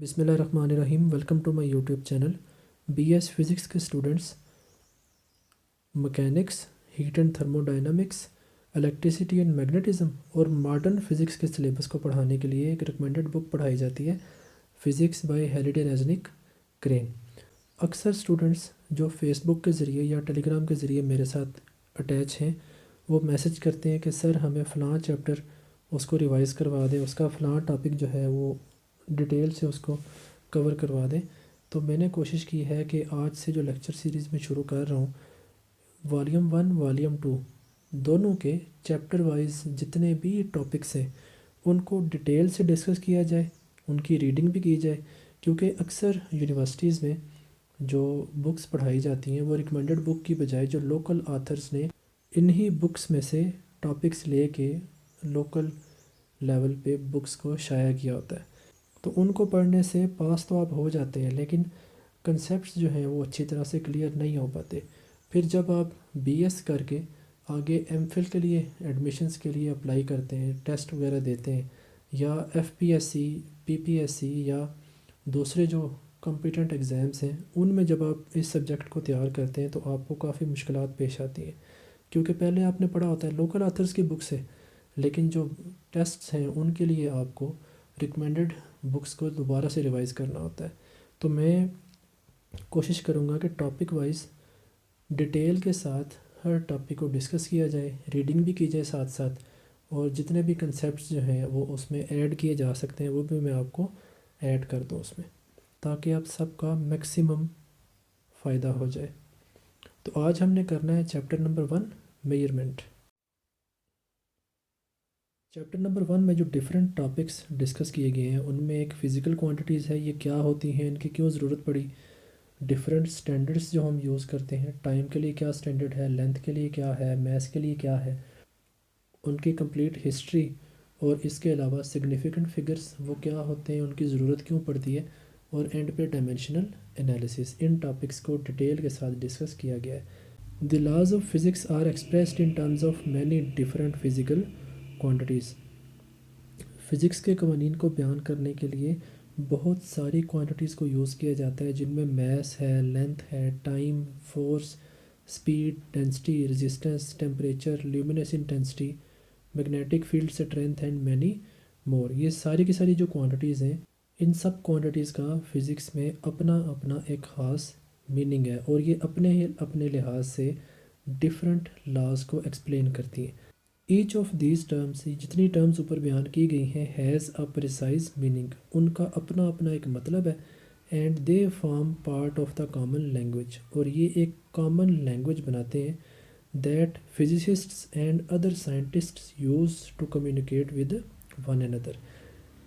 بسم اللہ الرحمن الرحیم. Welcome to my YouTube channel. B S physics کے students mechanics, heat and thermodynamics, electricity and magnetism اور ماڈرن فزکس کے سلیبس کو پڑھانے کے لیے ایک ریکمینڈڈ بک پڑھائی جاتی ہے، فزکس بائی ہیلیڈے ریزنک کرین. اکثر اسٹوڈنٹس جو فیس بک کے ذریعے یا ٹیلی گرام کے ذریعے میرے ساتھ اٹیچ ہیں وہ میسج کرتے ہیں کہ سر ہمیں فلاں چیپٹر اس کو ریوائز کروا دیں، اس کا فلاں ٹاپک جو ہے وہ ڈیٹیل سے اس کو کور کروا دیں. تو میں نے کوشش کی ہے کہ آج سے جو لیکچر سیریز میں شروع کر رہا ہوں، والیوم 1 والیوم 2 دونوں کے چیپٹر وائز جتنے بھی ٹاپکس ہیں ان کو ڈیٹیل سے ڈسکس کیا جائے، ان کی ریڈنگ بھی کی جائے، کیونکہ اکثر یونیورسٹیز میں جو بکس پڑھائی جاتی ہیں وہ ریکمینڈڈ بک کی بجائے جو لوکل آتھرز نے انہی بکس میں سے ٹاپکس لے کے لوکل لیول پہ بکس کو شائع کیا ہوتا ہے. تو ان کو پڑھنے سے پاس تو آپ ہو جاتے ہیں، لیکن کنسیپٹس جو ہیں وہ اچھی طرح سے کلیئر نہیں ہو پاتے. پھر جب آپ بی ایس کر کے آگے ایم فل کے لیے ایڈمیشنس کے لیے اپلائی کرتے ہیں، ٹیسٹ وغیرہ دیتے ہیں، یا ایف پی ایس سی، پی پی ایس سی یا دوسرے جو کمپیٹنٹ ایگزامس ہیں ان میں جب آپ اس سبجیکٹ کو تیار کرتے ہیں تو آپ کو کافی مشکلات پیش آتی ہیں، کیونکہ پہلے آپ نے پڑھا ہوتا ہے لوکل آتھرس کی بک سے، لیکن جو ٹیسٹس ہیں ان کے لیے آپ کو ریکمینڈڈ بکس کو دوبارہ سے ریوائز کرنا ہوتا ہے. تو میں کوشش کروں گا کہ ٹاپک وائز ڈیٹیل کے ساتھ ہر ٹاپک کو ڈسکس کیا جائے، ریڈنگ بھی کی جائے ساتھ ساتھ، اور جتنے بھی کنسیپٹس جو ہیں وہ اس میں ایڈ کیے جا سکتے ہیں وہ بھی میں آپ کو ایڈ کر دوں اس میں، تاکہ آپ سب کا میکسیمم فائدہ ہو جائے. تو آج ہم نے کرنا ہے chapter number 1 measurement. Chapter number 1 میں جو ڈیفرنٹ ٹاپکس ڈسکس کیے گئے ہیں ان میں ایک فزیکل کوانٹیٹیز ہے، یہ کیا ہوتی ہیں، ان کی کیوں ضرورت پڑی، ڈیفرنٹ سٹینڈرڈس جو ہم یوز کرتے ہیں، ٹائم کے لیے کیا سٹینڈرڈ ہے، لینتھ کے لیے کیا ہے، میس کے لیے کیا ہے، ان کی کمپلیٹ ہسٹری، اور اس کے علاوہ سگنیفیکنٹ فگرز وہ کیا ہوتے ہیں، ان کی ضرورت کیوں پڑتی ہے، اور اینڈ پہ ڈائمینشنل انالیسس. ان ٹاپکس کو ڈیٹیل کے ساتھ ڈسکس کیا گیا ہے. The laws of physics are expressed in terms of many different physical quantities. Physics کے قوانین کو بیان کرنے کے لیے بہت ساری کوانٹیٹیز کو یوز کیا جاتا ہے، جن میں میس ہے، لینتھ ہے، time, force, speed, density, resistance, temperature, luminous intensity, magnetic field strength and many more. یہ ساری کی ساری جو کوانٹیٹیز ہیں ان سب کوانٹیٹیز کا فزکس میں اپنا اپنا ایک خاص میننگ ہے، اور یہ اپنے لحاظ سے ڈفرینٹ لاز کو ایکسپلین کرتی ہیں. ایچ آف دیز ٹرمز، جتنی ٹرمز اوپر بیان کی گئی ہیں، ہیز اے پریسائز میننگ، ان کا اپنا اپنا ایک مطلب ہے. And they form part of the common language, اور یہ ایک کامن لینگویج بناتے ہیں that physicists and other scientists use to communicate with one another.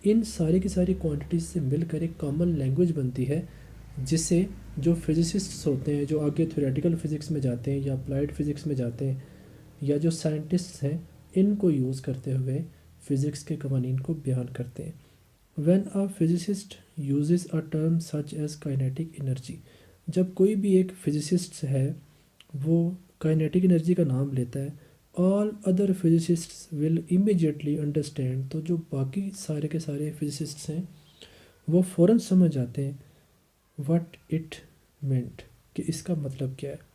ان ساری کی ساری کوانٹیٹیز سے مل کر ایک کامن لینگویج بنتی ہے، جس سے جو فزسسٹس ہوتے ہیں جو آگے تھیوریٹیکل فزکس میں جاتے ہیں یا اپلائیڈ فزکس میں جاتے ہیں، یا جو سائنٹسٹس ہیں ان کو یوز کرتے ہوئے فزکس کے قوانین کو بیان کرتے ہیں. When a physicist uses a term such as kinetic energy, جب کوئی بھی ایک فزسسٹ ہے وہ کائنیٹک انرجی کا نام لیتا ہے، آل ادر فزسسٹس ول امیجیٹلی انڈرسٹینڈ، تو جو باقی سارے کے سارے فزسسٹس ہیں وہ فوراً سمجھ جاتے ہیں وٹ اٹ مینٹ، کہ اس کا مطلب کیا ہے.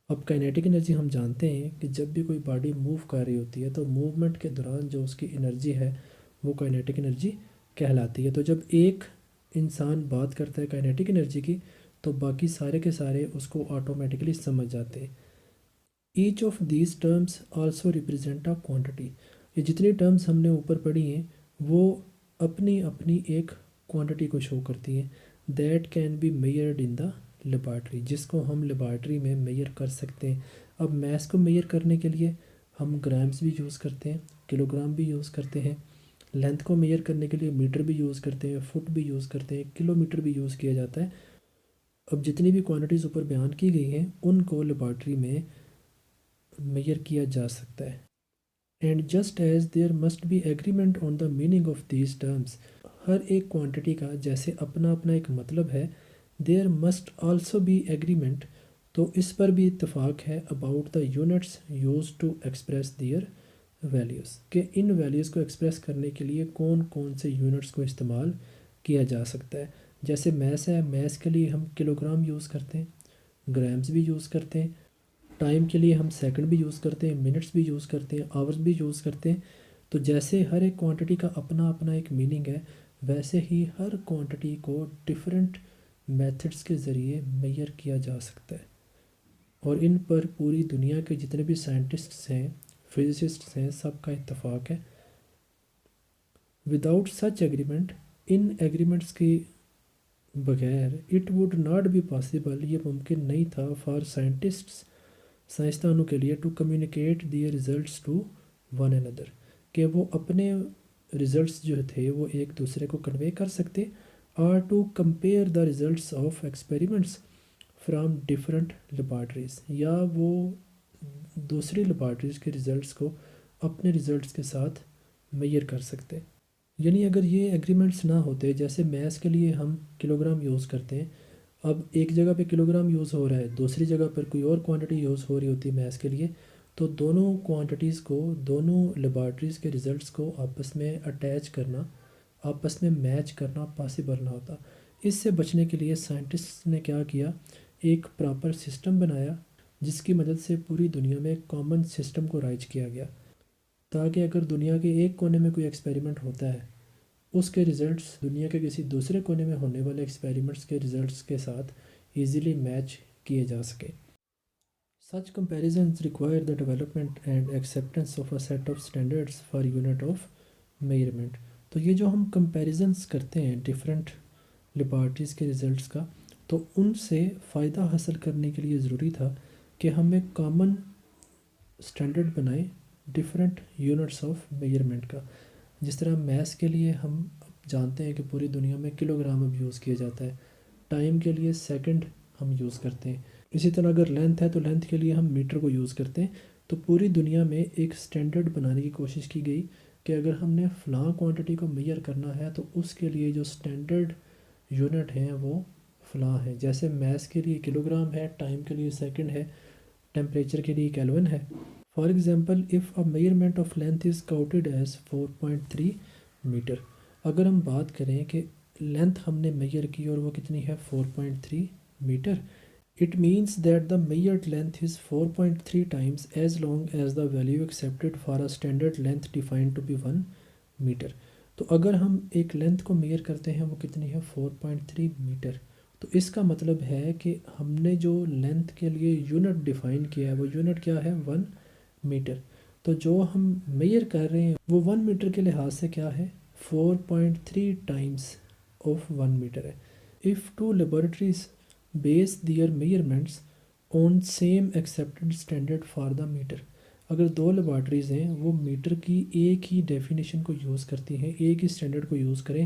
اب کائنیٹک انرجی ہم جانتے ہیں کہ جب بھی کوئی باڈی موو کر رہی ہوتی ہے تو موومنٹ کے دوران جو اس کی انرجی ہے وہ کائنیٹک انرجی کہلاتی ہے. تو جب ایک انسان بات کرتا ہے کائنیٹک انرجی کی تو باقی سارے کے سارے اس کو آٹومیٹکلی سمجھ جاتے ہیں. Each of these terms also represent a quantity. یہ جتنی ٹرمز ہم نے اوپر پڑھی ہیں وہ اپنی اپنی ایک کوانٹٹی کو شو کرتی ہیں that can be measured in the laboratory, جس کو ہم لیبارٹری میں میئر کر سکتے ہیں. اب میس کو میئر کرنے کے لیے ہم گرامز بھی یوز کرتے ہیں، کلو گرام بھی یوز کرتے ہیں. لینتھ کو میئر کرنے کے لیے میٹر بھی یوز کرتے ہیں، فٹ بھی یوز کرتے ہیں، کلو میٹر بھی یوز کیا جاتا ہے. اب جتنی بھی کوانٹیٹیز اوپر بیان کی گئی ہیں ان کو لیبارٹری میں میئر کیا جا سکتا ہے. And just as there must be agreement on the meaning of these terms, ہر ایک کوانٹٹی کا جیسے اپنا اپنا ایک مطلب ہے، there must also be agreement, تو اس پر بھی اتفاق ہے، about the units use to express their values, کہ ان ویلیوز کو ایکسپریس کرنے کے لیے کون کون سے یونٹس کو استعمال کیا جا سکتا ہے. جیسے میس ہے، میس کے لیے ہم کلو گرام یوز کرتے ہیں، گرامز بھی یوز کرتے ہیں. ٹائم کے لیے ہم سیکنڈ بھی یوز کرتے ہیں، منٹس بھی یوز کرتے ہیں، آورز بھی یوز کرتے ہیں. تو جیسے ہر ایک کوانٹٹی کا اپنا اپنا ایک میننگ ہے، ویسے ہی ہر کوانٹٹی کو ڈفرینٹ میتھڈس کے ذریعے میئر کیا جا سکتا ہے. اور ان پر پوری دنیا کے جتنے بھی سائنٹسٹس ہیں، فزسسٹس ہیں، سب کا اتفاق ہے. وداؤٹ سچ ایگریمنٹ، ان ایگریمنٹس کی بغیر it would not be possible, یہ ممکن نہیں تھا فار سائنٹسٹس، سائنسدانوں کے لیے، to communicate their results to one another, کہ وہ اپنے ریزلٹس جو تھے وہ ایک دوسرے کو کنوے کر سکتے، اور to compare the results of experiments from different laboratories, یا وہ دوسری لیبارٹریز کے ریزلٹس کو اپنے ریزلٹس کے ساتھ میئر کر سکتے. یعنی اگر یہ ایگریمنٹس نہ ہوتے، جیسے میس کے لیے ہم کلو گرام یوز کرتے ہیں، اب ایک جگہ پہ کلو گرام یوز ہو رہا ہے، دوسری جگہ پر کوئی اور کوانٹٹی یوز ہو رہی ہوتی ہے میس کے لیے، تو دونوں کوانٹٹیز کو، دونوں لیبارٹریز کے ریزلٹس کو آپس میں اٹیچ کرنا، آپس میں میچ کرنا پاسبل نہ ہوتا. اس سے بچنے کے لیے سائنٹسٹ نے کیا کیا، ایک پراپر سسٹم بنایا جس کی مدد سے پوری دنیا میں ایک کامن سسٹم کو رائج کیا گیا، تاکہ اگر دنیا کے ایک کونے میں کوئی ایکسپیریمنٹ ہوتا ہے، اس کے ریزلٹس دنیا کے کسی دوسرے کونے میں ہونے والے ایکسپیریمنٹس کے ریزلٹس کے ساتھ ایزیلی میچ کیے جا سکے. سچ comparisons require the development and acceptance of a set of standards for unit of measurement. تو یہ جو ہم کمپیریزنس کرتے ہیں ڈفرینٹ لیبارٹریز کے ریزلٹس کا، تو ان سے فائدہ حاصل کرنے کے لیے ضروری تھا کہ ہم ایک کامن اسٹینڈرڈ بنائیں ڈفرینٹ یونٹس آف میجرمنٹ کا. جس طرح میس کے لیے ہم جانتے ہیں کہ پوری دنیا میں کلو گرام اب یوز کیا جاتا ہے، ٹائم کے لیے سیکنڈ ہم یوز کرتے ہیں، اسی طرح اگر لینتھ ہے تو لینتھ کے لیے ہم میٹر کو یوز کرتے ہیں. تو پوری دنیا میں ایک سٹینڈرڈ بنانے کی کوشش کی گئی کہ اگر ہم نے فلاں کوانٹٹی کو میئر کرنا ہے تو اس کے لیے جو سٹینڈرڈ یونٹ ہیں وہ فلاں ہیں. جیسے میس کے لیے کلو گرام ہے، ٹائم کے لیے سیکنڈ ہے، ٹیمپریچر کے لیے کیلون ہے. For example if a measurement of length is counted as 4.3 metre, اگر ہم بات کریں کہ لینتھ ہم نے میئر کی اور وہ کتنی ہے 4.3 metre, it means that the measured length is 4.3 times as long as the value accepted for a standard length defined to be 1 meter. تو اگر ہم ایک لینتھ کو میئر کرتے ہیں وہ کتنی ہے 4.3 میٹر، تو اس کا مطلب ہے کہ ہم نے جو لینتھ کے لیے یونٹ ڈیفائن کیا ہے وہ یونٹ کیا ہے 1 میٹر. تو جو ہم میئر کر رہے ہیں وہ 1 میٹر کے لحاظ سے کیا ہے 4.3 ٹائمس آف 1 میٹر ہے. if two laboratories base their measurements on same accepted standard for the meter، اگر دو لیبارٹریز ہیں وہ میٹر کی ایک ہی ڈیفینیشن کو یوز کرتی ہیں، ایک ہی اسٹینڈرڈ کو یوز کریں،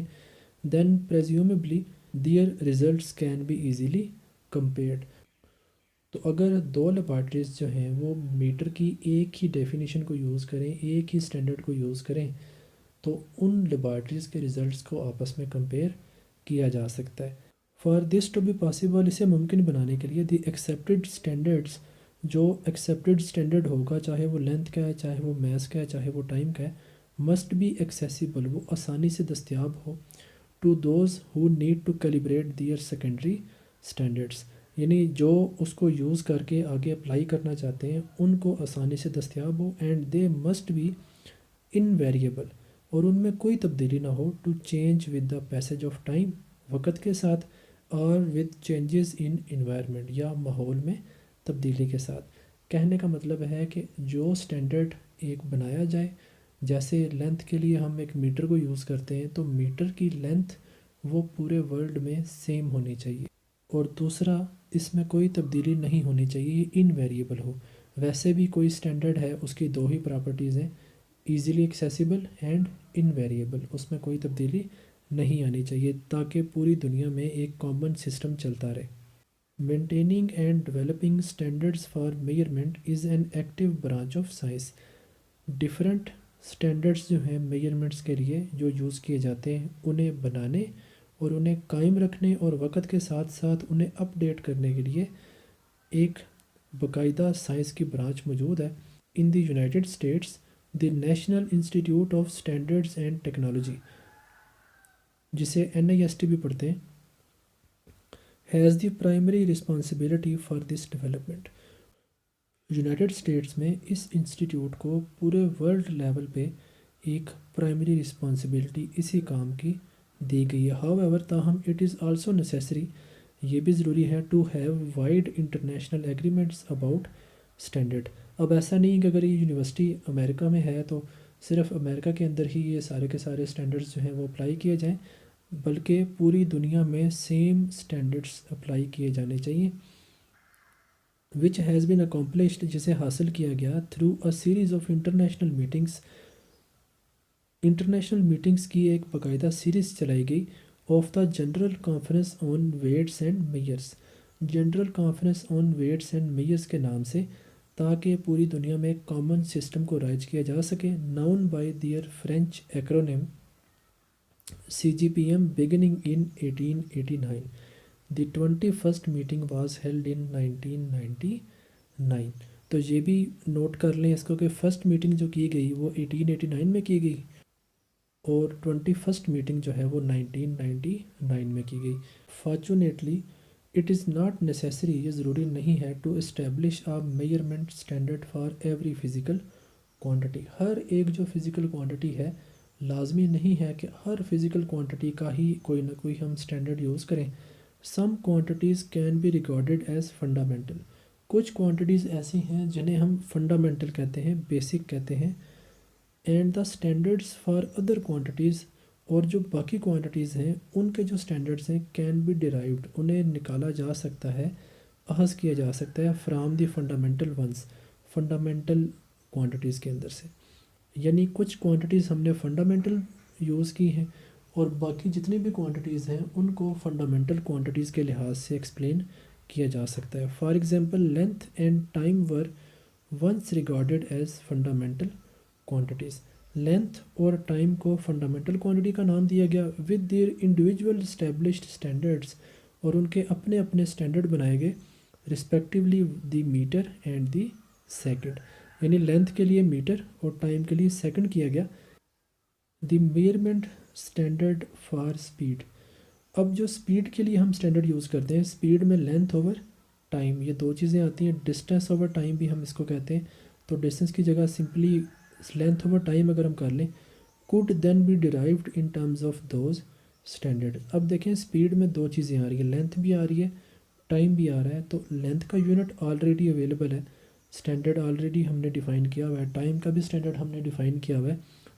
then presumably their results can be easily compared. تو اگر دو لیبارٹریز جو ہیں وہ میٹر کی ایک ہی ڈیفینیشن کو یوز کریں، ایک ہی اسٹینڈرڈ کو یوز کریں، تو ان لیبارٹریز کے ریزلٹس کو آپس میں کمپیئر کیا جا سکتا ہے. For this to be possible, اسے ممکن بنانے کے لیے دی ایکسیپٹیڈ اسٹینڈرڈس، جو ایکسیپٹیڈ اسٹینڈرڈ ہوگا، چاہے وہ لینتھ کا ہے، چاہے وہ میس کا ہے، چاہے وہ ٹائم کا ہے، مسٹ بی ایکسیسیبل، وہ آسانی سے دستیاب ہو، to those who need to calibrate their secondary standards, یعنی جو اس کو یوز کر کے آگے اپلائی کرنا چاہتے ہیں ان کو آسانی سے دستیاب ہو. And they must be invariable, اور ان میں کوئی تبدیلی نہ ہو، to change with the passage of time, وقت کے ساتھ، اور ود چینجز ان انوائرمنٹ، یا ماحول میں تبدیلی کے ساتھ. کہنے کا مطلب ہے کہ جو سٹینڈرڈ ایک بنایا جائے، جیسے لینتھ کے لیے ہم ایک میٹر کو یوز کرتے ہیں تو میٹر کی لینتھ وہ پورے ورلڈ میں سیم ہونی چاہیے، اور دوسرا اس میں کوئی تبدیلی نہیں ہونی چاہیے، یہ انویریبل ہو. ویسے بھی کوئی سٹینڈرڈ ہے، اس کی دو ہی پراپرٹیز ہیں، ایزیلی ایکسیسیبل اینڈ انویریبل، اس میں کوئی تبدیلی نہیں آنی چاہیے تاکہ پوری دنیا میں ایک کامن سسٹم چلتا رہے. Maintaining and developing standards for measurement is an active branch of science. Different standards جو ہیں میئرمنٹس کے لیے جو یوز کیے جاتے ہیں، انہیں بنانے اور انہیں قائم رکھنے اور وقت کے ساتھ ساتھ انہیں اپ ڈیٹ کرنے کے لیے ایک باقاعدہ سائنس کی برانچ موجود ہے. In the United States the National Institute of Standards and Technology جسے NIST بھی پڑھتے ہیں، has the primary responsibility for this development. United States میں اس انسٹیٹیوٹ کو پورے ورلڈ لیول پہ ایک پرائمری رسپانسبلٹی اسی کام کی دی گئی ہے۔ ہاؤ ایور تاہم اٹ از آلسو نیسیسری، یہ بھی ضروری ہے، to have wide international agreements about standard. اب ایسا نہیں کہ اگر یہ یونیورسٹی امریکہ میں ہے تو صرف امریکہ کے اندر ہی یہ سارے کے سارے اسٹینڈرڈس جو ہیں وہ اپلائی کیے جائیں، بلکہ پوری دنیا میں سیم اسٹینڈرڈس اپلائی کیے جانے چاہیے، وچ ہیز بین اکمپلشڈ، جسے حاصل کیا گیا through a series of international meetings, international meetings کی ایک باقاعدہ سیریز چلائی گئی، of the general conference on weights and measures, general conference on weights and measures کے نام سے، تاکہ پوری دنیا میں ایک کامن سسٹم کو رائج کیا جا سکے، known by their French acronym CGPM beginning in 1889. The 21st meeting was held in 1999. تو یہ بھی نوٹ کر لیں اس کو کہ فرسٹ میٹنگ جو کی گئی وہ 1889 میں کی گئی، اور 21st میٹنگ جو ہے وہ 1999 میں کی گئی۔ Fortunately it is not necessary, یہ ضروری نہیں ہے، to establish a measurement standard for every physical quantity, ہر ایک جو فزیکل کوانٹٹی ہے لازمی نہیں ہے کہ ہر فزیکل کوانٹٹی کا ہی کوئی نہ کوئی ہم اسٹینڈرڈ یوز کریں۔ Some quantities can be recorded as fundamental, کچھ کوانٹٹیز ایسی ہیں جنہیں ہم فنڈامنٹل کہتے ہیں، بیسک کہتے ہیں، and the standards for other quantities, اور جو باقی کوانٹٹیز ہیں ان کے جو اسٹینڈرڈس ہیں کین بی ڈیرائیوڈ، انہیں نکالا جا سکتا ہے، اخذ کیا جا سکتا ہے from the fundamental ones, fundamental quantities کے اندر سے، یعنی کچھ کوانٹٹیز ہم نے فنڈامنٹل یوز کی ہیں اور باقی جتنی بھی کوانٹٹیز ہیں ان کو فنڈامنٹل کوانٹٹیز کے لحاظ سے ایکسپلین کیا جا سکتا ہے۔ For example length and time were ones regarded as fundamental quantities, length اور ٹائم کو فنڈامنٹل کوانٹٹی کا نام دیا گیا، with their individual established standards, اور ان کے اپنے اپنے اسٹینڈرڈ بنائے گئے، respectively the metre and the second, یعنی لینتھ کے لیے میٹر اور ٹائم کے لیے سیکنڈ کیا گیا۔ دی میئرمنٹ اسٹینڈرڈ فار اسپیڈ، اب جو اسپیڈ کے لیے ہم اسٹینڈرڈ یوز کرتے ہیں، اسپیڈ میں لینتھ اوور ٹائم، یہ دو چیزیں آتی ہیں، ڈسٹینس اوور ٹائم بھی ہم اس کو کہتے ہیں، تو ڈسٹینس کی جگہ سمپلی لینتھ اوور ٹائم اگر ہم کر لیں، could then be derived in terms of those standard۔ اب دیکھیں اسپیڈ میں دو چیزیں آ رہی ہیں، لینتھ بھی آ رہی ہے، ٹائم بھی آ رہا ہے، تو لینتھ کا یونٹ آلریڈی اویلیبل ہے، اسٹینڈرڈ آلریڈی ہم نے ڈیفائن کیا ہوا ہے، ٹائم کا بھی اسٹینڈرڈ ہم نے ڈیفائن کیا ہوا ہے،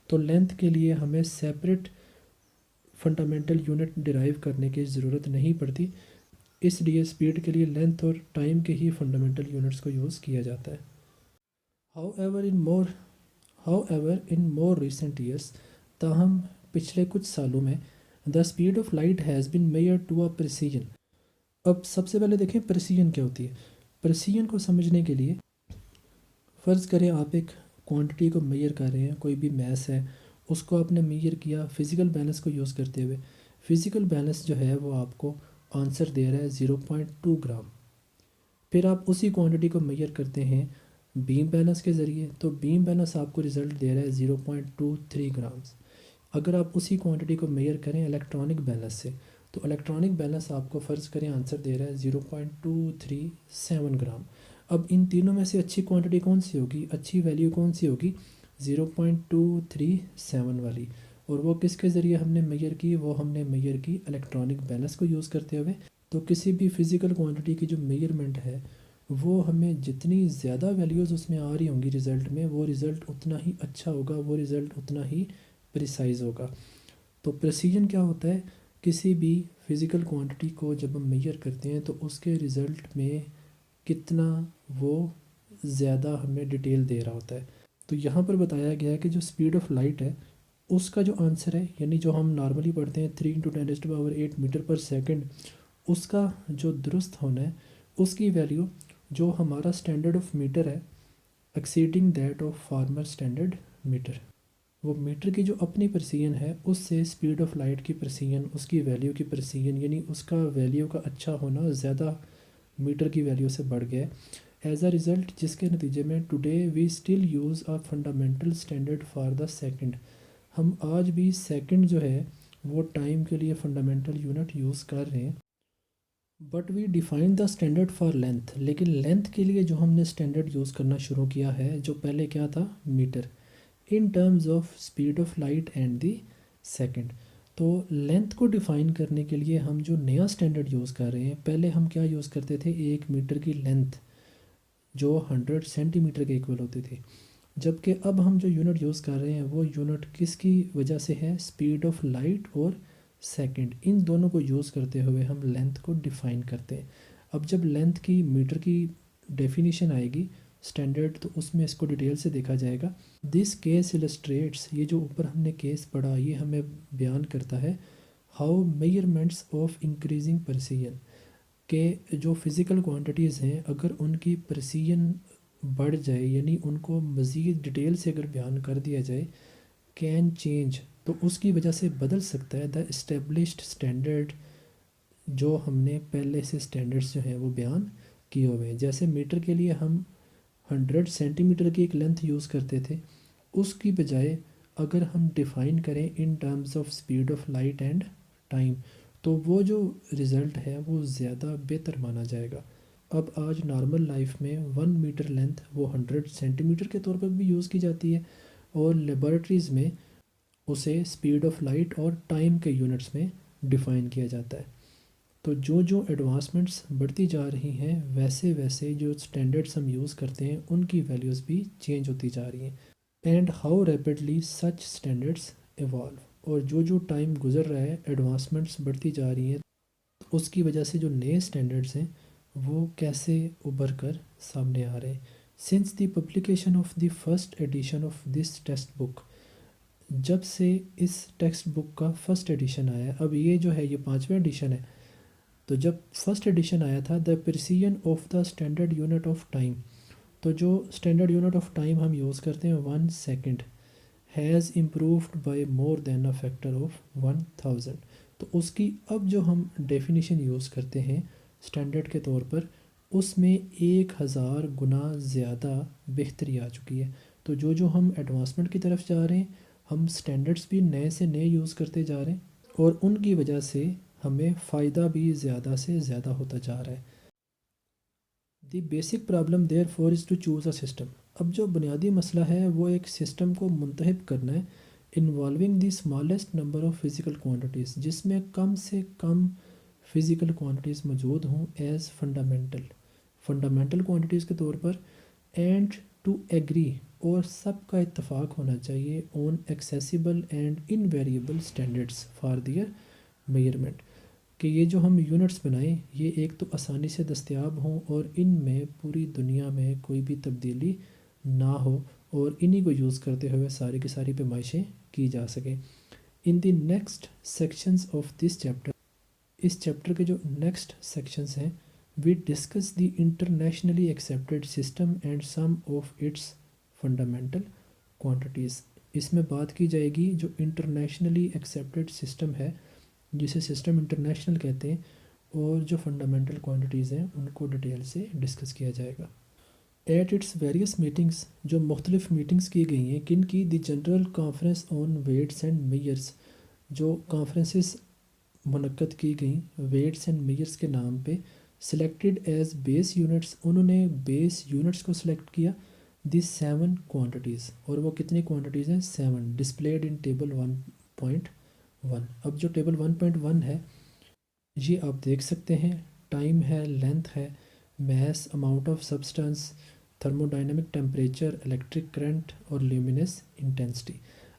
تو لینتھ کے لیے ہمیں سیپریٹ فنڈامنٹل یونٹ ڈرائیو کرنے کی ضرورت نہیں پڑتی، اس لیے اسپیڈ کے لیے لینتھ اور ٹائم کے ہی فنڈامنٹل یونٹس کو یوز کیا جاتا ہے۔ However, in more recent years، تاہم پچھلے کچھ سالوں میں the speed of light has been measured to a precision۔ اب سب سے پہلے دیکھیں پریسیجن کیا ہوتی ہے۔ پریسیجن کو سمجھنے کے لیے فرض کریں آپ ایک کوانٹٹی کو میئر کر رہے ہیں، کوئی بھی میس ہے، اس کو آپ نے میئر کیا فزیکل بیلنس کو یوز کرتے ہوئے، فزیکل بیلنس جو ہے وہ آپ کو آنسر دے رہا ہے 0.2 گرام، پھر آپ اسی کوانٹٹی کو میئر کرتے ہیں بیم بیلنس کے ذریعے، تو بیم بیلنس آپ کو رزلٹ دے رہا ہے 0.23 گرامز۔ اگر آپ اسی کوانٹٹی کو میئر کریں الیکٹرانک بیلنس سے، تو الیکٹرانک بیلنس آپ کو فرض کریں آنسر دے رہا ہے 0.237 گرام۔ اب ان تینوں میں سے اچھی کوانٹٹی کون سی ہوگی، اچھی ویلیو کون سی ہوگی، 0.237 والی، اور وہ کس کے ذریعے ہم نے میئر کی، وہ ہم نے میئر کی الیکٹرانک بیلنس کو یوز کرتے ہوئے۔ تو کسی بھی فزیکل کوانٹٹی کی جو میئرمنٹ ہے وہ ہمیں جتنی زیادہ ویلیوز اس میں آ رہی ہوں گی رزلٹ میں، وہ رزلٹ اتنا ہی اچھا ہوگا، وہ رزلٹ اتنا ہی پریسائز ہوگا۔ تو پریسیجن کیا ہوتا ہے، کسی بھی فزیکل کوانٹٹی کو جب ہم میئر کرتے ہیں تو اس کے رزلٹ میں کتنا وہ زیادہ ہمیں ڈیٹیل دے رہا ہوتا ہے۔ تو یہاں پر بتایا گیا ہے کہ جو اسپیڈ آف لائٹ ہے اس کا جو آنسر ہے، یعنی جو ہم نارملی پڑھتے ہیں 3 × 10⁸ میٹر پر سیکنڈ، اس کا جو درست ہونا ہے اس کی ویلیو جو ہمارا اسٹینڈرڈ آف میٹر ہے exceeding that of former standard metre, وہ میٹر کی جو اپنی پرسیجن ہے اس سے اسپیڈ آف لائٹ کی پرسیجن، اس کی ویلیو کی پرسیجن، یعنی اس کا ویلیو کا اچھا ہونا زیادہ میٹر کی ویلیو سے بڑھ گیا ہے۔ ایز اے ریزلٹ جس کے نتیجے میں today we still use a fundamental standard for the second, ہم آج بھی سیکنڈ جو ہے وہ ٹائم کے لیے فنڈامنٹل یونٹ یوز کر رہے ہیں. But we define the standard for length, لیکن لینتھ کے لیے جو ہم نے اسٹینڈرڈ یوز کرنا شروع کیا ہے، جو پہلے کیا تھا metre, in terms of speed of light and the second. تو لینتھ کو ڈیفائن کرنے کے لیے ہم جو نیا اسٹینڈرڈ یوز کر رہے ہیں، پہلے ہم کیا یوز کرتے تھے، 1 میٹر کی لینتھ جو 100 سینٹی میٹر کے ایکول ہوتی تھی. جبکہ اب ہم جو یونٹ یوز کر رہے ہیں وہ یونٹ کس کی وجہ سے ہے، اسپیڈ آف لائٹ اور سیکنڈ، ان دونوں کو یوز کرتے ہوئے ہم لینتھ کو ڈیفائن کرتے ہیں. اب جب لینتھ کی میٹر کی ڈیفینیشن آئے گی اسٹینڈرڈ، تو اس میں اس کو ڈیٹیل سے دیکھا جائے گا. دس کیس السٹریٹس، یہ جو اوپر ہم نے کیس پڑھا یہ ہمیں بیان کرتا ہے how measurements of increasing precision, کہ جو فزیکل کوانٹیٹیز ہیں اگر ان کی پرسیجن بڑھ جائے، یعنی ان کو مزید ڈیٹیل سے اگر بیان کر دیا جائے، کین چینج، تو اس کی وجہ سے بدل سکتا ہے دا اسٹیبلشڈ اسٹینڈرڈ، جو ہم نے پہلے سے اسٹینڈرڈس جو ہیں وہ بیان کیے ہوئے ہیں. جیسے میٹر کے لیے ہم 100 سینٹی میٹر کی ایک لینتھ یوز کرتے تھے، اس کی بجائے اگر ہم ڈیفائن کریں ان terms of speed of light and time, تو وہ جو رزلٹ ہے وہ زیادہ بہتر مانا جائے گا. اب آج نارمل لائف میں 1 میٹر لینتھ وہ 100 سینٹی میٹر کے طور پر بھی یوز کی جاتی ہے، اور لیبارٹریز میں اسے اسپیڈ آف لائٹ اور ٹائم کے یونٹس میں ڈیفائن کیا جاتا ہے. تو جو ایڈوانسمنٹس بڑھتی جا رہی ہیں، ویسے ویسے جو اسٹینڈرڈس ہم یوز کرتے ہیں ان کی ویلیوز بھی چینج ہوتی جا رہی ہیں. And how rapidly such standards evolve, اور جو ٹائم گزر رہا ہے ایڈوانسمنٹس بڑھتی جا رہی ہیں، اس کی وجہ سے جو نئے اسٹینڈرڈس ہیں وہ کیسے ابھر کر سامنے آ رہے ہیں. Since the publication of the first addition of this text بک، جب سے اس ٹیکسٹ بک کا فرسٹ ایڈیشن آیا، اب یہ جو ہے یہ 5واں ایڈیشن ہے، تو جب فرسٹ ایڈیشن آیا تھا the precision of the standard unit of time, تو جو اسٹینڈرڈ یونٹ آف ٹائم ہم یوز کرتے ہیں 1 second, has improved by more than a factor of 1000. تو اس کی اب جو ہم ڈیفینیشن یوز کرتے ہیں اسٹینڈرڈ کے طور پر، اس میں 1000 گنا زیادہ بہتری آ چکی ہے. تو جو ہم ایڈوانسمنٹ کی طرف جا رہے ہیں، ہم اسٹینڈرڈس بھی نئے سے نئے یوز کرتے جا رہے ہیں، اور ان کی وجہ سے ہمیں فائدہ بھی زیادہ سے زیادہ ہوتا جا رہا ہے. The basic problem therefore is to choose a system. اب جو بنیادی مسئلہ ہے وہ ایک سسٹم کو منتخب کرنا ہے involving the smallest number of physical quantities, جس میں کم سے کم فزیکل کوانٹیٹیز موجود ہوں ایز فنڈامنٹل کوانٹیٹیز کے طور پر، اینڈ ٹو ایگری، اور سب کا اتفاق ہونا چاہیے on accessible and invariable standards for their measurement, کہ یہ جو ہم یونٹس بنائیں یہ ایک تو آسانی سے دستیاب ہوں اور ان میں پوری دنیا میں کوئی بھی تبدیلی نہ ہو، اور انہی کو یوز کرتے ہوئے ساری کی ساری پیمائشیں کی جا سکیں. In the next sections of this chapter, اس چیپٹر کے جو نیکسٹ سیکشنز ہیں، we discuss the internationally accepted system and some of its fundamental quantities. اس میں بات کی جائے گی جو انٹرنیشنلی ایکسیپٹیڈ سسٹم ہے، جسے سسٹم انٹرنیشنل کہتے ہیں، اور جو فنڈامنٹل کوانٹیٹیز ہیں ان کو ڈیٹیل سے ڈسکس کیا جائے گا. ایٹ اٹس ویریس میٹنگس، جو مختلف میٹنگس کی گئی ہیں، کن کی، the General conference on weights and Measures, جو کانفرنسز منعقد کی گئیں ویٹس اینڈ میئرس کے نام پہ، سلیکٹڈ ایز بیس یونٹس، انہوں نے بیس یونٹس کو سلیکٹ کیا، دی 7 کوانٹیٹیز، اور وہ کتنی کوانٹیٹیز ہیں، 7، ڈسپلیڈ ان ٹیبل 1.1. اب جو ٹیبل 1.1 ہے یہ آپ دیکھ سکتے ہیں، ٹائم ہے، لینتھ ہے، mass, amount of substance, thermo dynamic temperature, electric current اور لیومینس انٹینسٹی.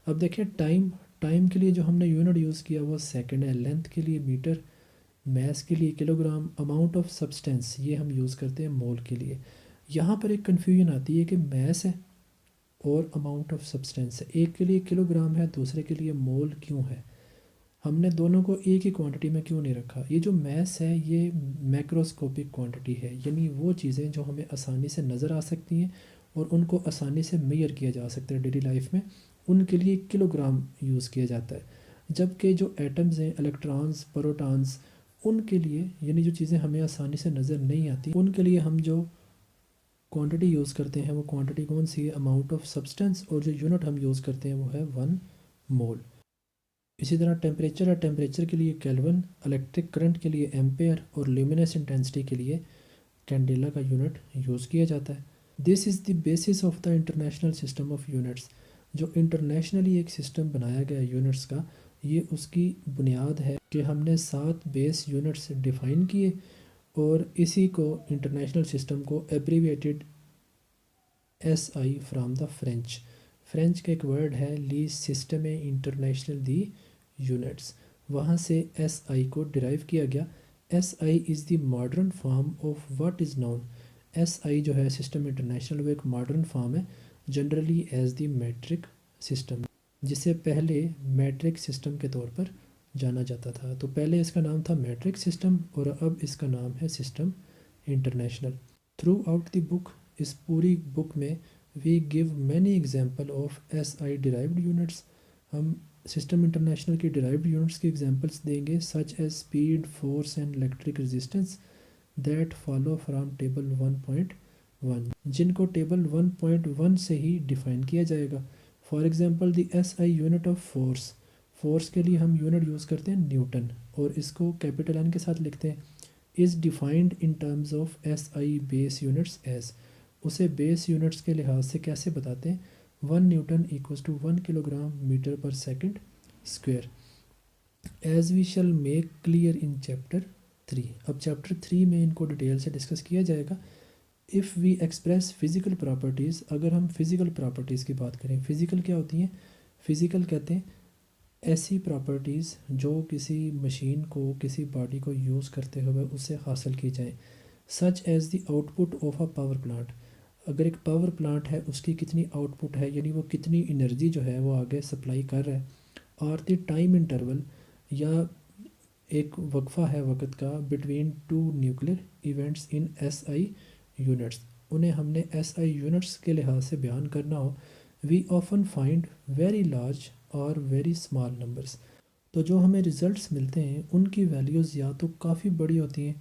اب دیکھیں ٹائم کے لیے جو ہم نے یونٹ یوز کیا وہ سیکنڈ ہے، لینتھ کے لیے میٹر، میس کے لیے kilo gram, amount of substance یہ ہم یوز کرتے ہیں مول کے لیے. یہاں پر ایک کنفیوژن آتی ہے کہ میس ہے اور اماؤنٹ آف سبسٹینس ہے، ایک کے لیے کلو گرام ہے دوسرے کے لیے مول کیوں ہے، ہم نے دونوں کو ایک ہی کوانٹٹی میں کیوں نہیں رکھا. یہ جو میس ہے یہ میکروسکوپک کوانٹٹی ہے، یعنی وہ چیزیں جو ہمیں آسانی سے نظر آ سکتی ہیں اور ان کو آسانی سے میئر کیا جا سکتا ہے ڈیلی لائف میں، ان کے لیے کلو گرام یوز کیا جاتا ہے. جبکہ جو ایٹمز ہیں، الیکٹرانز، پروٹانز، ان کے لیے، یعنی جو چیزیں ہمیں آسانی سے نظر نہیں آتی، ان کے لیے ہم جو کوانٹٹی یوز کرتے ہیں وہ کوانٹٹی کون سی ہے، اماؤنٹ آف سبسٹنس، اور جو یونٹ ہم یوز کرتے ہیں وہ ہے 1 مول. اسی طرح ٹیمپریچر ہے، ٹیمپریچر کے لیے کیلون، الیکٹرک کرنٹ کے لیے ایمپیئر اور لیومینس انٹینسٹی کے لیے کینڈیلا کا یونٹ یوز کیا جاتا ہے۔ This is the basis of the international System of Units, جو انٹرنیشنلی ایک سسٹم بنایا گیا یونٹس کا، یہ اس کی بنیاد ہے کہ ہم نے 7 بیس یونٹس ڈیفائن کیے اور اسی کو انٹرنیشنل سسٹم کو abbreviated S I from the French کا ایک ورڈ ہے لی سسٹم انٹرنیشنل دی یونٹس، وہاں سے ایس آئی کو ڈرائیو کیا گیا۔ S I is the modern form of what is known, S I جو ہے سسٹم انٹرنیشنل، وہ ایک ماڈرن فارم ہے generally as the metric system, جسے پہلے میٹرک سسٹم کے طور پر جانا جاتا تھا۔ تو پہلے اس کا نام تھا میٹرک سسٹم اور اب اس کا نام ہے system international. Throughout the book, اس پوری بک میں we give many example of S I derived units, ہم سسٹم انٹرنیشنل کی ڈرائیوڈ یونٹس کی ایگزامپلس دیں گے، such as speed, force and electric resistance that follow from table 1.1، جن کو ٹیبل 1.1 سے ہی ڈیفائن کیا جائے گا۔ For example the S I unit of force کے لیے ہم یونٹ یوز کرتے ہیں نیوٹن اور اس کو کیپٹل این کے ساتھ لکھتے ہیں، is defined in terms of S I base units as, اسے بیس یونٹس کے لحاظ سے کیسے بتاتے ہیں، 1 newton equals to 1 kilo gram metre per second square, as we shall make clear in chapter 3۔ اب چیپٹر 3 میں ان کو ڈیٹیل سے ڈسکس کیا جائے گا۔ If we express physical properties, اگر ہم فزیکل پراپرٹیز کی بات کریں، فزیکل کیا ہوتی ہیں؟ فزیکل کہتے ہیں ایسی پراپرٹیز جو کسی مشین کو، کسی باڈی کو یوز کرتے ہوئے اسے حاصل کی جائیں، such as the output of a power plant, اگر ایک پاور پلانٹ ہے اس کی کتنی آؤٹ پٹ ہے، یعنی وہ کتنی انرجی جو ہے وہ آگے سپلائی کر رہا ہے، اور دی ٹائم انٹرول، یا ایک وقفہ ہے وقت کا، between 2 nuclear events in S I units, انہیں ہم نے ایس آئی یونٹس کے لحاظ سے بیان کرنا ہو، we often find very large اور ویری اسمال نمبرس، تو جو ہمیں ریزلٹس ملتے ہیں ان کی ویلیوز یا تو کافی بڑی ہوتی ہیں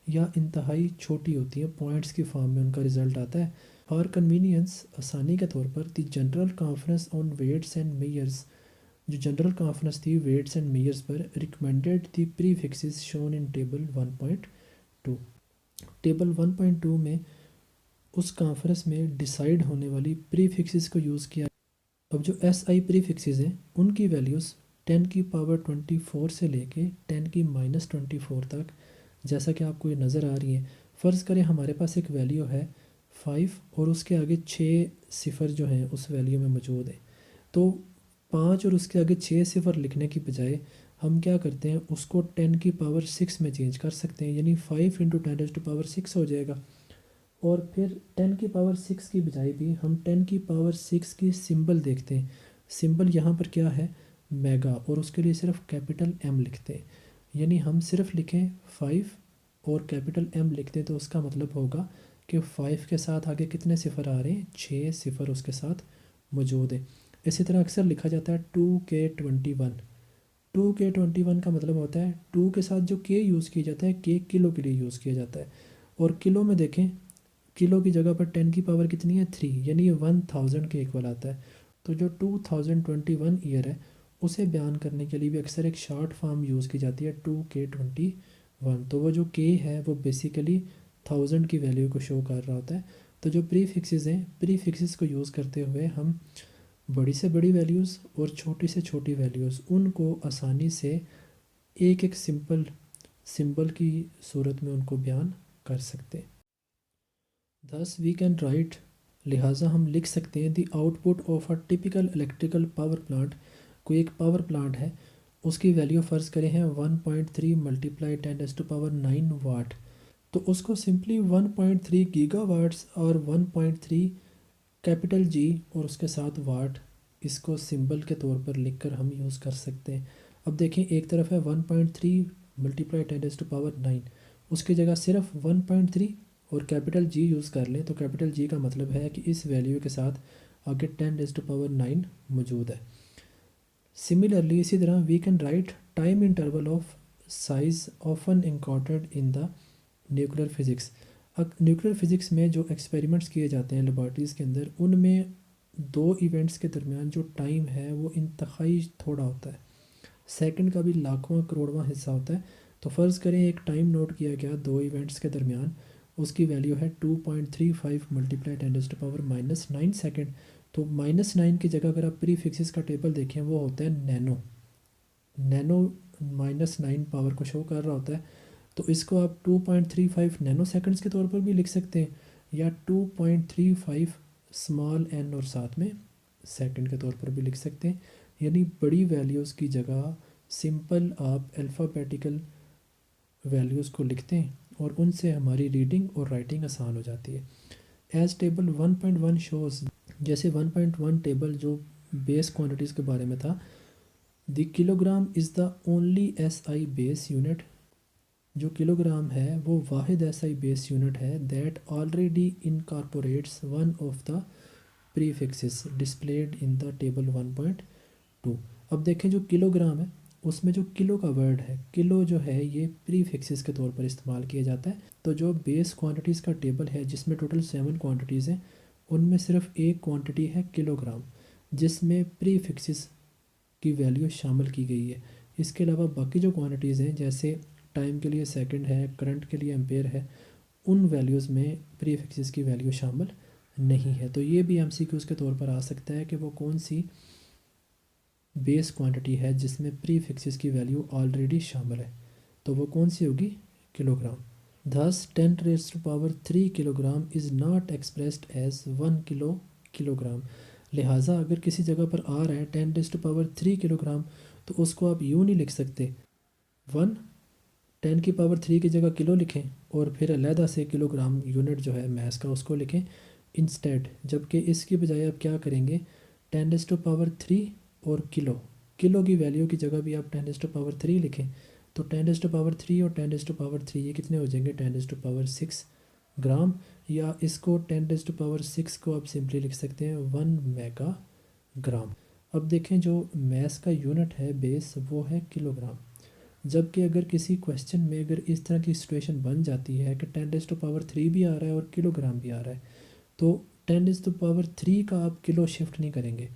یا انتہائی چھوٹی ہوتی ہیں، پوائنٹس کی فارم میں ان کا ریزلٹ آتا ہے۔ فار کنوینئنس، آسانی کے طور پر، the General conference on weights and Measures, جو جنرل کانفرنس تھی ویٹس اینڈ میئرز پر، recommended the prefixes shown in table 1.2، table 1.2 میں اس کانفرنس میں ڈیسائیڈ ہونے والی پری فکسز کو یوز کیا۔ اب جو ایس آئی پری فکسز ہیں ان کی ویلیوز 10 کی پاور 24 سے لے کے 10 کی -24 تک، جیسا کہ آپ کو یہ نظر آ رہی ہیں۔ فرض کریں ہمارے پاس ایک ویلیو ہے 5 اور اس کے آگے 6 صفر جو ہیں اس ویلیو میں موجود ہیں، تو 5 اور اس کے آگے 6 صفر لکھنے کی بجائے ہم کیا کرتے ہیں، اس کو 10 کی پاور 6 میں چینج کر سکتے ہیں، یعنی 5 × 10⁻⁶ ہو جائے گا، اور پھر 10 کی پاور 6 کی بجائے بھی ہم 10 کی پاور 6 کی سمبل دیکھتے ہیں، سمبل یہاں پر کیا ہے، میگا، اور اس کے لیے صرف کیپٹل ایم لکھتے ہیں، یعنی ہم صرف لکھیں 5 اور کیپٹل ایم لکھتے ہیں تو اس کا مطلب ہوگا کہ 5 کے ساتھ آگے کتنے صفر آ رہے ہیں، 6 صفر اس کے ساتھ موجود ہیں۔ اسی طرح اکثر لکھا جاتا ہے 2K21، 2K21 کا مطلب ہوتا ہے 2 کے ساتھ جو K یوز کیا جاتا ہے، K کلو کے لیے یوز کیا جاتا ہے، اور کلو میں دیکھیں کلو کی جگہ پر 10 کی پاور کتنی ہے، 3، یعنی یہ 1000 کے ایکول آتا ہے۔ تو جو 2021 ایئر ہے اسے بیان کرنے کے لیے بھی اکثر ایک شارٹ فارم یوز کی جاتی ہے 2K21، تو وہ جو K ہے وہ بیسیکلی 1000 کی ویلیو کو شو کر رہا ہوتا ہے۔ تو جو پری فکسز ہیں، پری فکسز کو یوز کرتے ہوئے ہم بڑی سے بڑی ویلیوز اور چھوٹی سے چھوٹی ویلیوز ان کو آسانی سے ایک ایک سمبل کی صورت میں ان کو بیان کر سکتے ہیں۔ thus we can write، لہٰذا ہم لکھ سکتے ہیں the output of a typical electrical power plant, کوئی ایک پاور پلانٹ ہے اس کی ویلیو فرض کریں ہیں 1.3 × 10⁻⁹ واٹ، تو اس کو سمپلی 1.3 گیگا واٹس اور 1.3 کیپٹل جی اور اس کے ساتھ واٹ، اس کو سمبل کے طور پر لکھ کر ہم یوز کر سکتے ہیں۔ اب دیکھیں ایک طرف ہے 1.3 × 10⁻⁹ اس کی جگہ صرف 1.3 اور کیپٹل جی یوز کر لیں، تو کیپٹل جی کا مطلب ہے کہ اس ویلیو کے ساتھ آگے 10⁻⁹ موجود ہے۔ سملرلی اسی طرح we can write time interval of size often encountered in the nuclear physics, nuclear physics میں جو ایکسپیریمنٹس کیے جاتے ہیں لیبارٹریز کے اندر، ان میں 2 ایونٹس کے درمیان جو ٹائم ہے وہ انتہائی تھوڑا ہوتا ہے، سیکنڈ کا بھی لاکھواں کروڑواں حصہ ہوتا ہے. تو فرض کریں ایک ٹائم نوٹ کیا گیا دو ایونٹس کے درمیان، اس کی ویلیو ہے 2.35 ملٹیپلائی 10⁻⁹ سیکنڈ. تو -9 کی جگہ اگر آپ پری فکسز کا ٹیبل دیکھیں وہ ہوتا ہے نینو -9 پاور کو شو کر رہا ہوتا ہے. تو اس کو آپ 2.35 نینو سیکنڈز کے طور پر بھی لکھ سکتے ہیں، یا 2.35 اسمال n اور ساتھ میں سیکنڈ کے طور پر بھی لکھ سکتے ہیں. یعنی بڑی ویلیوز کی جگہ سمپل آپ الفابیٹیکل ویلیوز کو لکھتے ہیں اور ان سے ہماری ریڈنگ اور رائٹنگ آسان ہو جاتی ہے. ایز ٹیبل 1.1 شوز، جیسے 1.1 ٹیبل جو بیس کوانٹٹیز کے بارے میں تھا، the kilogram is the only S I base unit. جو کلو گرام ہے وہ واحد ایس آئی بیس یونٹ ہے that already incorporates one of the prefixes displayed in the table 1.2. اب دیکھیں جو کلو گرام ہے اس میں جو کلو کا ورڈ ہے، کلو جو ہے یہ پری فکسز کے طور پر استعمال کیا جاتا ہے. تو جو بیس کوانٹٹیز کا ٹیبل ہے جس میں ٹوٹل 7 کوانٹٹیز ہیں، ان میں صرف ایک کوانٹٹی ہے کلو گرام جس میں پری فکسز کی ویلیو شامل کی گئی ہے. اس کے علاوہ باقی جو کوانٹٹیز ہیں جیسے ٹائم کے لیے سیکنڈ ہے، کرنٹ کے لیے امپیئر ہے، ان ویلیوز میں پری فکسز کی ویلیو شامل نہیں ہے. تو یہ بھی ایم سی کیوز کے طور پر آ سکتا ہے کہ وہ کون سی بیس کوانٹٹی ہے جس میں پری فکسز کی ویلیو آلریڈی شامل ہے. تو وہ کون سی ہوگی؟ Kilogram. Thus 10⁻³ kilogram is not expressed as 1 kilo gram. لہٰذا اگر کسی جگہ پر آ رہا ہے 10⁻³ کلو گرام تو اس کو آپ یوں نہیں لکھ سکتے 10⁻³ کی جگہ کلو لکھیں اور پھر علیحدہ سے کلو گرام یونٹ جو ہے میس کا اس کو لکھیں انسٹیڈ. جبکہ اس کی بجائے آپ کیا کریں گے 10⁻³ اور کلو کی ویلیو کی جگہ بھی آپ 10⁻³ لکھیں. تو 10⁻³ اور 10⁻³ یہ کتنے ہو جائیں گے 10⁻6 گرام، یا اس کو 10⁻6 کو آپ سمپلی لکھ سکتے ہیں 1 میگا گرام. اب دیکھیں جو میس کا یونٹ ہے بیس وہ ہے کلو گرام. جبکہ اگر کسی کویسچن میں اگر اس طرح کی سچویشن بن جاتی ہے کہ 10⁻³ بھی آ رہا ہے اور کلو گرام بھی آ رہا ہے، تو 10⁻³ کا آپ کلو شفٹ نہیں کریں گے،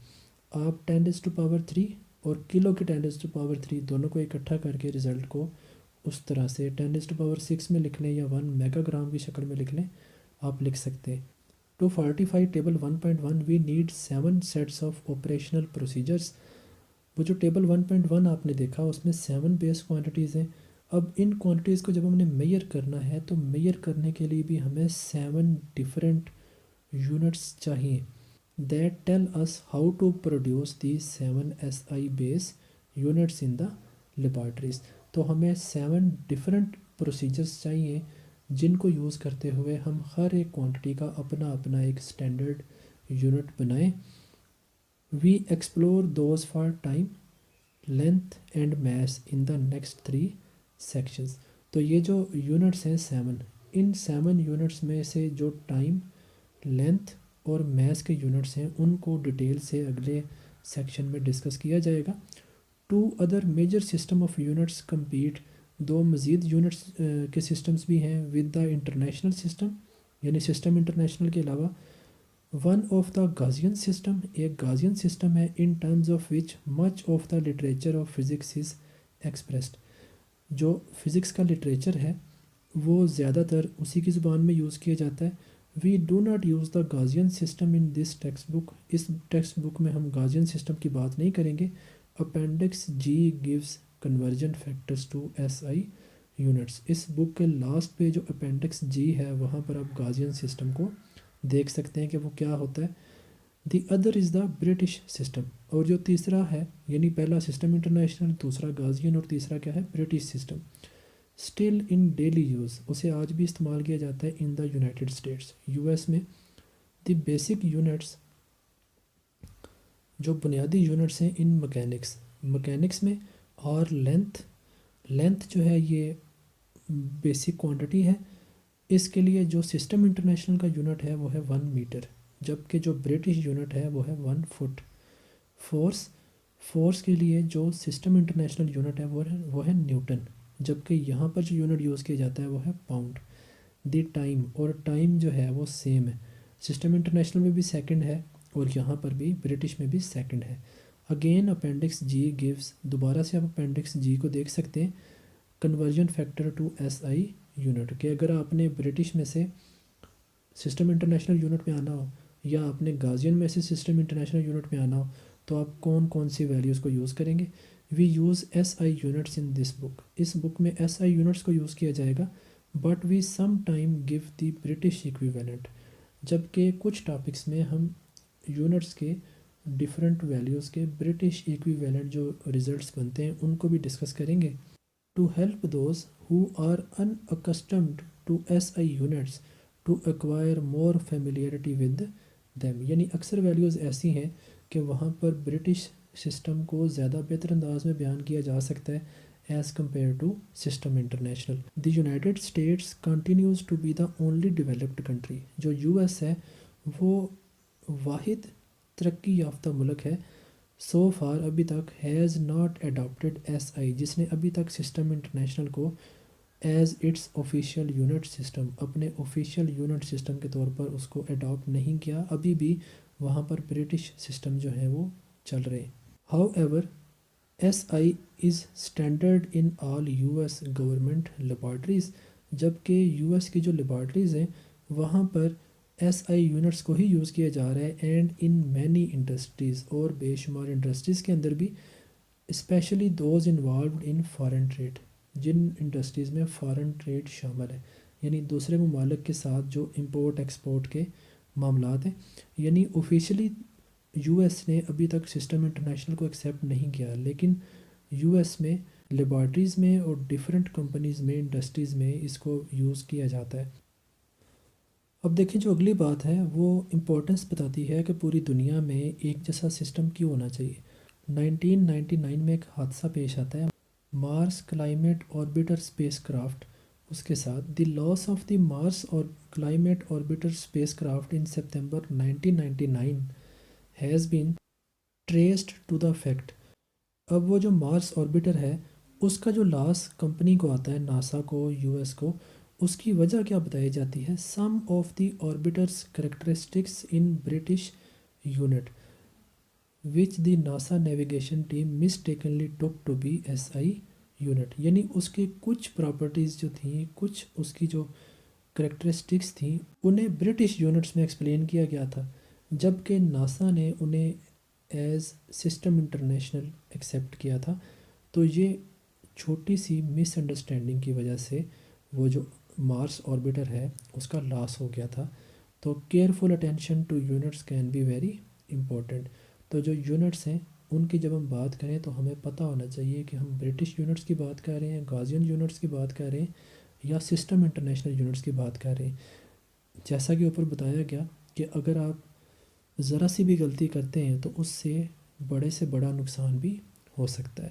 آپ 10⁻³ اور کلو کے 10⁻³ دونوں کو اکٹھا کر کے رزلٹ کو اس طرح سے 10⁻6 میں لکھ لیں یا 1 میگا گرام کی شکل میں لکھ لیں، آپ لکھ سکتے ہیں. To fortify table 1.1 we need 7 sets of operational procedures. وہ جو ٹیبل 1.1 آپ نے دیکھا اس میں 7 بیس کوانٹٹیز ہیں. اب ان کوانٹٹیز کو جب ہم نے میئر کرنا ہے تو میئر کرنے کے لیے بھی ہمیں 7 ڈفرینٹ یونٹس چاہیے that tell us how to produce these 7 SI base units in the laboratories. تو ہمیں 7 ڈفرینٹ پروسیجرس چاہیے جن کو یوز کرتے ہوئے ہم ہر ایک کوانٹٹی کا اپنا اپنا ایک اسٹینڈرڈ یونٹ بنائیں. We explore those for time, length and mass in the next 3 sections. تو یہ جو یونٹس ہیں 7، ان 7 یونٹس میں سے جو ٹائم، لینتھ اور میس کے یونٹس ہیں ان کو ڈیٹیل سے اگلے سیکشن میں ڈسکس کیا جائے گا. 2 other major system of units compete. 2 مزید یونٹس کے سسٹمز بھی ہیں ود دا انٹرنیشنل سسٹم، یعنی سسٹم انٹرنیشنل کے علاوہ. One of the Gaussian system, ایک گازین سسٹم ہے in terms of which much of the literature of physics is expressed. جو فزکس کا لٹریچر ہے وہ زیادہ تر اسی کی زبان میں یوز کیا جاتا ہے. We do not use the Gaussian system in this text book. اس ٹیکسٹ بک میں ہم گازین سسٹم کی بات نہیں کریں گے. Appendix G gives conversion factors to S I units. اس بک کے لاسٹ پہ جو اپینڈکس جی ہے وہاں پر آپ گازین سسٹم کو دیکھ سکتے ہیں کہ وہ کیا ہوتا ہے. The other is the British system. اور جو تیسرا ہے، یعنی پہلا سسٹم انٹرنیشنل، دوسرا گازین اور تیسرا کیا ہے British system. Still in daily use, اسے آج بھی استعمال کیا جاتا ہے in the United States, U S میں. دی بیسک یونٹس، جو بنیادی یونٹس ہیں ان مکینکس میں. اور لینتھ جو ہے یہ بیسک کوانٹٹی ہے. اس کے لیے جو سسٹم انٹرنیشنل کا یونٹ ہے وہ ہے 1 میٹر، جبکہ جو برٹش یونٹ ہے وہ ہے 1 فٹ. فورس کے لیے جو سسٹم انٹرنیشنل یونٹ ہے وہ ہے نیوٹن، جبکہ یہاں پر جو یونٹ یوز کیا جاتا ہے وہ ہے پاؤنڈ. دی ٹائم، اور ٹائم جو ہے وہ سیم ہے، سسٹم انٹرنیشنل میں بھی سیکنڈ ہے اور یہاں پر بھی برٹش میں بھی سیکنڈ ہے. اگین اپینڈکس جی گیوز، دوبارہ سے آپ اپینڈکس جی کو دیکھ سکتے ہیں، conversion factor to S I unit, کہ اگر آپ نے برٹش میں سے سسٹم انٹرنیشنل یونٹ میں آنا ہو یا آپ نے گازین میں سے سسٹم انٹرنیشنل یونٹ میں آنا ہو تو آپ کون کون سی ویلیوز کو یوز کریں گے. We use S I units in this book, اس بک میں ایس آئی یونٹس کو یوز کیا جائے گا. But we some time give the British equivalent, جبکہ کچھ ٹاپکس میں ہم یونٹس کے ڈفرینٹ ویلیوز کے برٹش ایکویویلنٹ جو ریزلٹس بنتے ہیں ان کو بھی ڈسکس کریں گے. To help those who are unaccustomed to S I units to acquire more familiarity with them, یعنی اکثر ویلیوز ایسی ہیں کہ وہاں پر برٹش سسٹم کو زیادہ بہتر انداز میں بیان کیا جا سکتا ہے as compare to system international. The United States continues to be the only developed country, جو یو ایس ہے وہ واحد ترقی یافتہ ملک ہے سو فار ابھی تک has not adopted S I, جس نے ابھی تک سسٹم انٹرنیشنل کو as its official unit system, اپنے آفیشیل یونٹ سسٹم کے طور پر اس کو اڈاپٹ نہیں کیا. ابھی بھی وہاں پر برٹش سسٹم جو ہیں وہ چل رہے ہیں. How ever S I is standard in all U S government laboratories, جبکہ یو ایس کی جو لیبارٹریز ہیں وہاں پر ایس آئی یونٹس کو ہی یوز کیا جا رہا ہے. اینڈ ان مینی انڈسٹریز، اور بے شمار انڈسٹریز کے اندر بھی، especially those involved in foreign trade, جن انڈسٹریز میں فارن ٹریڈ شامل ہے، یعنی دوسرے ممالک کے ساتھ جو امپورٹ ایکسپورٹ کے معاملات ہیں. یعنی آفیشلی یو ایس نے ابھی تک سسٹم انٹرنیشنل کو ایکسیپٹ نہیں کیا، لیکن یو ایس میں لیبارٹریز میں اور ڈفرینٹ کمپنیز میں انڈسٹریز میں اس کو یوز کیا جاتا ہے. اب دیکھیں جو اگلی بات ہے وہ امپورٹنس بتاتی ہے کہ پوری دنیا میں ایک جیسا سسٹم کیوں ہونا چاہیے. 1999 میں ایک حادثہ پیش آتا ہے Mars climate orbiter spacecraft, اس کے ساتھ the loss of the Mars اور climate orbiter spacecraft in September 1999 has been traced to the fact. اب وہ جو مارس آربیٹر ہے اس کا جو لاس کمپنی کو آتا ہے، ناسا کو، یو ایس کو، اس کی وجہ کیا بتائی جاتی ہے؟ Some of the orbiters characteristics in British unit which the NASA navigation team mistakenly took to be S I unit, یعنی اس کے کچھ پراپرٹیز جو تھیں، کچھ اس کی جو کریکٹرسٹکس تھیں انہیں برٹش یونٹس میں ایکسپلین کیا گیا تھا، جبکہ ناسا نے انہیں ایز سسٹم انٹرنیشنل ایکسیپٹ کیا تھا. تو یہ چھوٹی سی مس انڈرسٹینڈنگ کی وجہ سے وہ جو مارس آربیٹر ہے اس کا لاس ہو گیا تھا. تو careful attention to units can be very important. تو جو یونٹس ہیں ان کی جب ہم بات کریں تو ہمیں پتہ ہونا چاہیے کہ ہم برٹش یونٹس کی بات کر رہے ہیں، گازین یونٹس کی بات کر رہے ہیں، یا سسٹم انٹرنیشنل یونٹس کی بات کر رہے ہیں. جیسا کہ اوپر بتایا گیا کہ اگر آپ ذرا سی بھی غلطی کرتے ہیں تو اس سے بڑے سے بڑا نقصان بھی ہو سکتا ہے.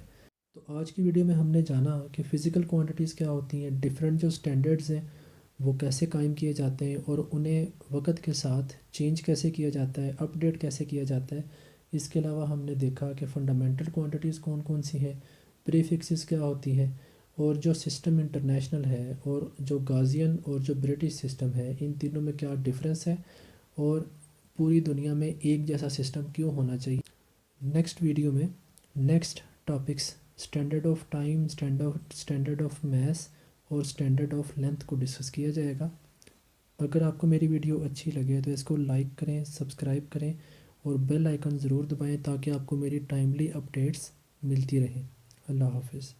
تو آج کی ویڈیو میں ہم نے جانا کہ فزیکل کوانٹیٹیز کیا ہوتی ہیں، ڈفرینٹ جو اسٹینڈرڈز ہیں وہ کیسے قائم کیے جاتے ہیں، اور انہیں وقت کے ساتھ چینج کیسے کیا جاتا ہے، اپ ڈیٹ کیسے کیا جاتا ہے. اس کے علاوہ ہم نے دیکھا کہ فنڈامنٹل کوانٹیٹیز کون کون سی ہیں، پریفکسز کیا ہوتی ہیں، اور جو سسٹم انٹرنیشنل ہے اور جو گازین اور جو برٹش سسٹم ہے ان تینوں میں کیا ڈفرینس ہے، اور پوری دنیا میں ایک جیسا سسٹم کیوں ہونا چاہیے. نیکسٹ ویڈیو میں next topics standard of time, standard of mass اور اسٹینڈرڈ آف لینتھ کو ڈسکس کیا جائے گا. اگر آپ کو میری ویڈیو اچھی لگے تو اس کو لائک کریں، سبسکرائب کریں اور بیل آئیکن ضرور دبائیں تاکہ آپ کو میری ٹائملی اپڈیٹس ملتی رہیں. اللہ حافظ.